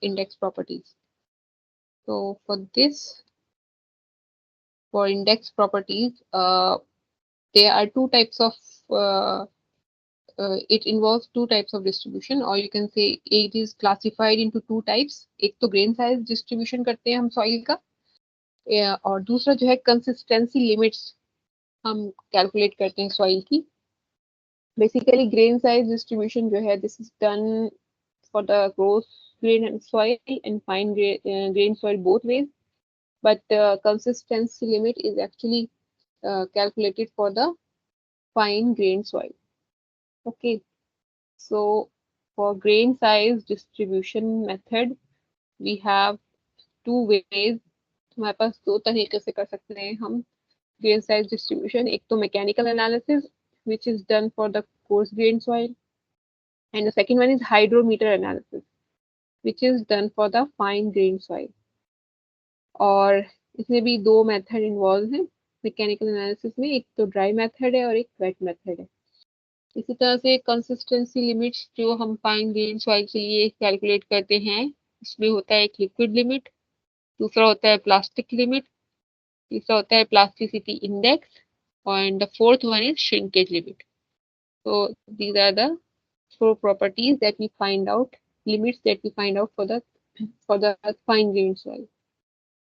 index properties. So for this, for index properties, there are two types of it involves two types of distribution, or you can say it is classified into two types. एक तो grain size distribution करते हैं हम soil का, और दूसरा जो है consistency limits हम calculate करते हैं soil की. Basically grain size distribution जो है, this is done for the gross grain and soil and fine grain soil both ways, but consistency limit is actually calculated for the fine grain soil. Okay, so for grain size distribution method we have two ways. हमारे पास दो तरीके से कर सकते हैं हम grain size distribution. एक तो mechanical analysis which is done for the coarse grain soil, and the second one is hydrometer analysis which is done for the fine grain soil. और इसमें भी दो मेथड इन्वॉल्व हैं मैकेनिकल एनालिसिस में, एक तो ड्राई मेथड है और एक वेट मेथड है. इसी तरह से कंसिस्टेंसी लिमिट्स जो हम फाइन ग्रेन सॉइल के लिए कैलकुलेट करते हैं, इसमें होता है एक लिक्विड लिमिट, दूसरा होता है प्लास्टिक लिमिट, तीसरा होता है plasticity index, and the fourth one is shrinkage limit. So these are the four properties that we find out, limits that we find out for the fine grained soil.